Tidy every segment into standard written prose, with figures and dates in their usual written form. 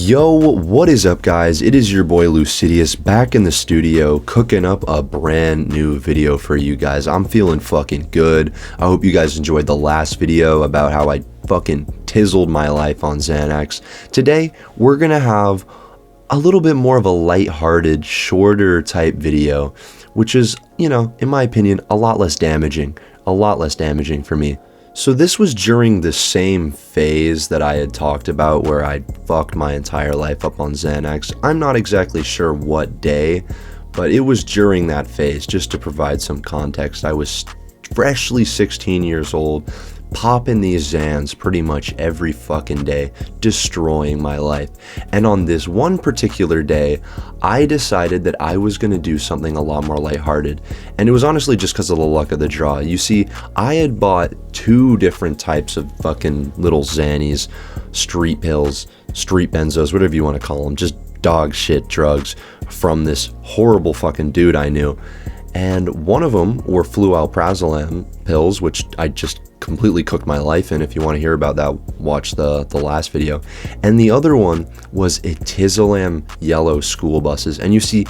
Yo, what is up guys? It is your boy Lucidius back in the studio cooking up a brand new video for you guys. I'm feeling fucking good. I hope you guys enjoyed the last video about how I fucking tizzled my life on Xanax. Today, we're gonna have a little bit more of a lighthearted, shorter type video, which is, in my opinion, a lot less damaging for me. So this was during the same phase that I had talked about where I fucked my entire life up on Xanax. I'm not exactly sure what day, but it was during that phase. Just to provide some context, I was freshly 16 years old, popping these Xans pretty much every fucking day, destroying my life. And on this one particular day, I decided that I was going to do something a lot more lighthearted. And it was honestly just because of the luck of the draw. You see, I had bought two different types of fucking little Xannies, street pills, street benzos, whatever you want to call them, just dog shit drugs from this horrible fucking dude I knew. And one of them were flualprazolam pills, which I just completely cooked my life in. If you want to hear about that, watch the last video. And the other one was Etizolam yellow school buses. And you see,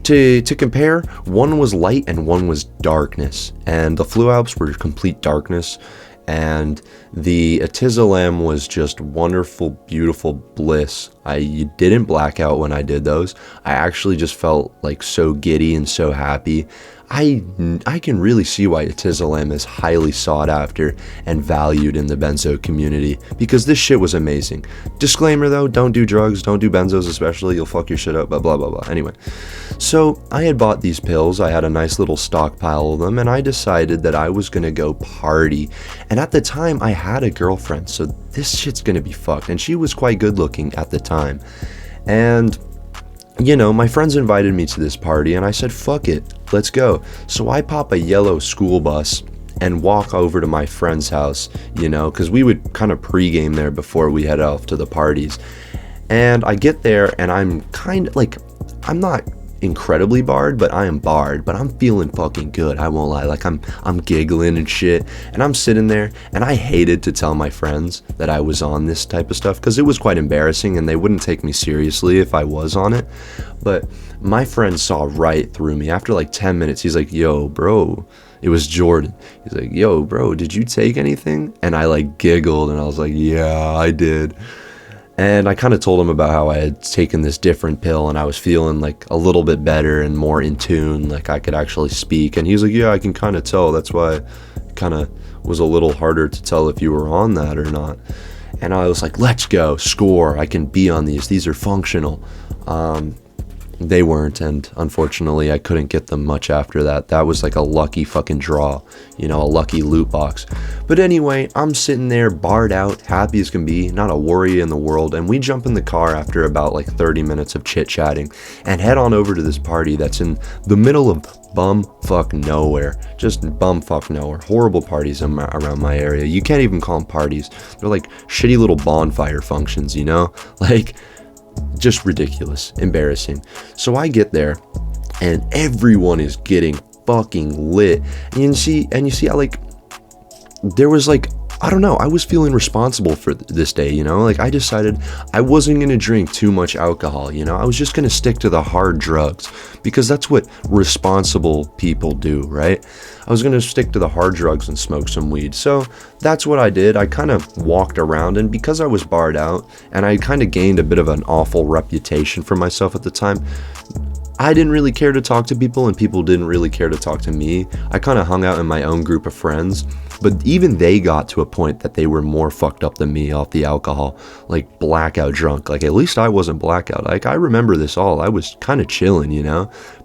to compare, one was light and one was darkness. And the flualps were complete darkness. And the Etizolam was just wonderful, beautiful bliss. I didn't black out when I did those. I actually just felt like so giddy and so happy. I can really see why Etizolam is highly sought after and valued in the benzo community, because this shit was amazing. Disclaimer though, don't do drugs, don't do benzos especially, you'll fuck your shit up, but blah blah blah. Anyway, so I had bought these pills, I had a nice little stockpile of them, and I decided that I was gonna go party. And at the time I had a girlfriend, so this shit's gonna be fucked, and she was quite good looking at the time. And my friends invited me to this party and I said, fuck it, let's go. So I pop a yellow school bus and walk over to my friend's house, because we would kind of pregame there before we head off to the parties. And I get there and I'm kind of like, I'm not incredibly barred, but I am barred, but I'm feeling fucking good, I won't lie. Like I'm giggling and shit, and I'm sitting there, and I hated to tell my friends that I was on this type of stuff because it was quite embarrassing and they wouldn't take me seriously if I was on it. But my friend saw right through me. After like 10 minutes, he's like, yo bro, it was Jordan, he's like, yo bro, did you take anything? And I like giggled and I was like, yeah, I did. And I kind of told him about how I had taken this different pill and I was feeling like a little bit better and more in tune, like I could actually speak. And he was like, yeah, I can kind of tell. That's why it kind of was a little harder to tell if you were on that or not. And I was like, let's go, score. I can be on these. These are functional. They weren't, and unfortunately I couldn't get them much after that. That was like a lucky fucking draw, a lucky loot box. But anyway, I'm sitting there barred out, happy as can be, not a worry in the world, and we jump in the car after about like 30 minutes of chit-chatting and head on over to this party that's in the middle of bumfuck nowhere. Just bumfuck nowhere. Horrible parties around my area. You can't even call them parties. They're like shitty little bonfire functions, like just ridiculous, embarrassing. So I get there and everyone is getting fucking lit, and you see there was like, I don't know, I was feeling responsible for this day, like I decided I wasn't going to drink too much alcohol, I was just going to stick to the hard drugs because that's what responsible people do, right? I was going to stick to the hard drugs and smoke some weed. So that's what I did. I kind of walked around, and because I was barred out and I kind of gained a bit of an awful reputation for myself at the time, I didn't really care to talk to people and people didn't really care to talk to me. I kind of hung out in my own group of friends, but even they got to a point that they were more fucked up than me off the alcohol, like blackout drunk. Like at least I wasn't blackout. Like I remember this all. I was kind of chilling,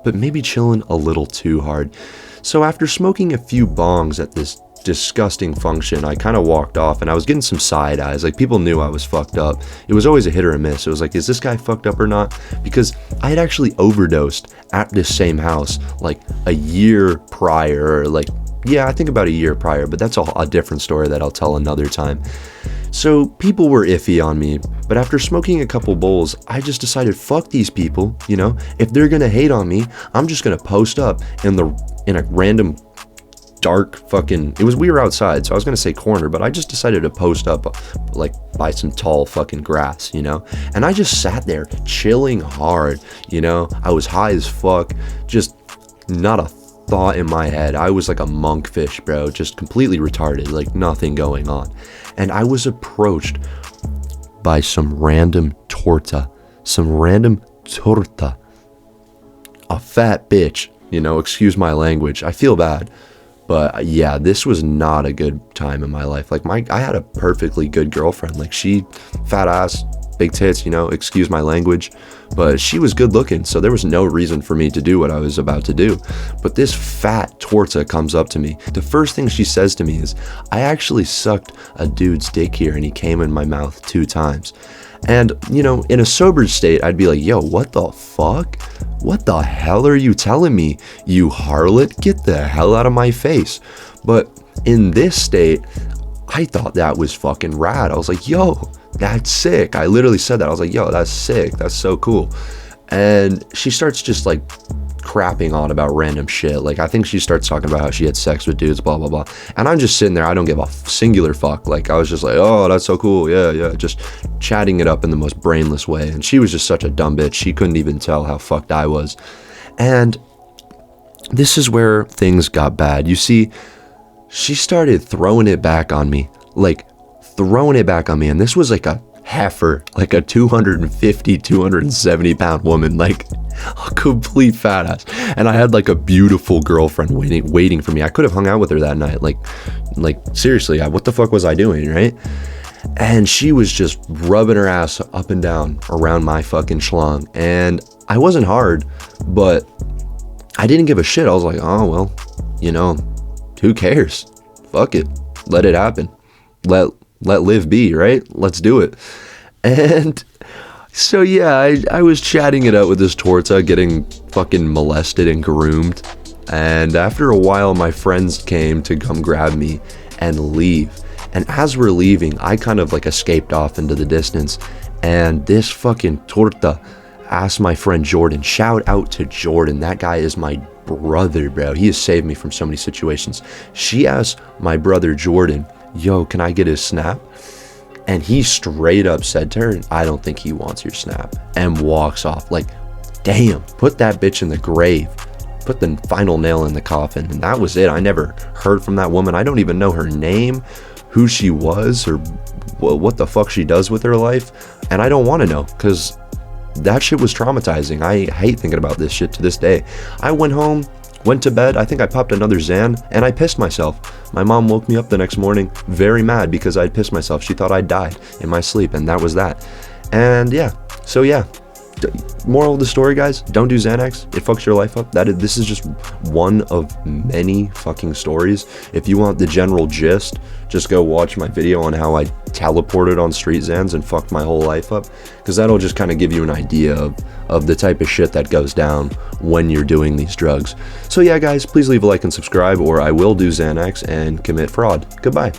but maybe chilling a little too hard. So after smoking a few bongs at this disgusting function, I kind of walked off and I was getting some side eyes. Like people knew I was fucked up. It was always a hit or a miss. It was like, is this guy fucked up or not? Because I had actually overdosed at this same house like a year prior, or like, yeah, I think about a year prior, but that's a different story that I'll tell another time. So people were iffy on me, but after smoking a couple bowls, I just decided, fuck these people, if they're gonna hate on me, I'm just gonna post up in a random dark fucking, we were outside, so I was gonna say corner, but I just decided to post up like by some tall fucking grass, you know, and I just sat there chilling hard, you know. I was high as fuck, just not a thought in my head. I was like a monkfish, bro, just completely retarded, like nothing going on. And I was approached by some random torta, a fat bitch, you know, excuse my language, I feel bad. But yeah, this was not a good time in my life. Like I had a perfectly good girlfriend. Like she, fat ass, big tits, you know, excuse my language, but she was good looking. So there was no reason for me to do what I was about to do. But this fat torta comes up to me. The first thing she says to me is, I actually sucked a dude's dick here and he came in my mouth 2 times. And, you know, in a sober state, I'd be like, yo, what the fuck? What the hell are you telling me, you harlot? Get the hell out of my face. But in this state, I thought that was fucking rad. I was like, yo, that's sick. I literally said that. I was like, yo, that's sick. That's so cool. And she starts just like crapping on about random shit. Like I think she starts talking about how she had sex with dudes, blah blah blah, and I'm just sitting there, I don't give a singular fuck. Like I was just like, oh, that's so cool, yeah, just chatting it up in the most brainless way. And she was just such a dumb bitch, she couldn't even tell how fucked I was. And this is where things got bad. You see, she started throwing it back on me, and this was like a heifer, like a 270 pound woman, like a complete fat ass. And I had like a beautiful girlfriend waiting for me. I could have hung out with her that night. Like seriously, what the fuck was I doing, right? And she was just rubbing her ass up and down around my fucking schlong. And I wasn't hard, but I didn't give a shit. I was like, oh, well, you know, who cares? Fuck it. Let it happen. Let live be, right? Let's do it. And so yeah, I was chatting it out with this torta, getting fucking molested and groomed. And after a while, my friends came to come grab me and leave. And as we're leaving, I kind of like escaped off into the distance. And this fucking torta asked my friend Jordan, shout out to Jordan. That guy is my brother, bro. He has saved me from so many situations. She asked my brother Jordan, yo, can I get his snap? And he straight up said to her, I don't think he wants your snap, and walks off. Like, damn, put that bitch in the grave, put the final nail in the coffin. And that was it. I never heard from that woman. I don't even know her name, who she was, or what the fuck she does with her life. And I don't want to know, because that shit was traumatizing. I hate thinking about this shit to this day. I went home, went to bed, I think I popped another Xan, and I pissed myself. My mom woke me up the next morning very mad because I'd pissed myself. She thought I'd died in my sleep, and that was that. And yeah, so yeah, moral of the story, guys, don't do Xanax. It fucks your life up. This is just one of many fucking stories. If you want the general gist, just go watch my video on how I teleported on street Xans and fucked my whole life up, because that'll just kind of give you an idea of the type of shit that goes down when you're doing these drugs. So yeah, guys, please leave a like and subscribe, or I will do Xanax and commit fraud. Goodbye.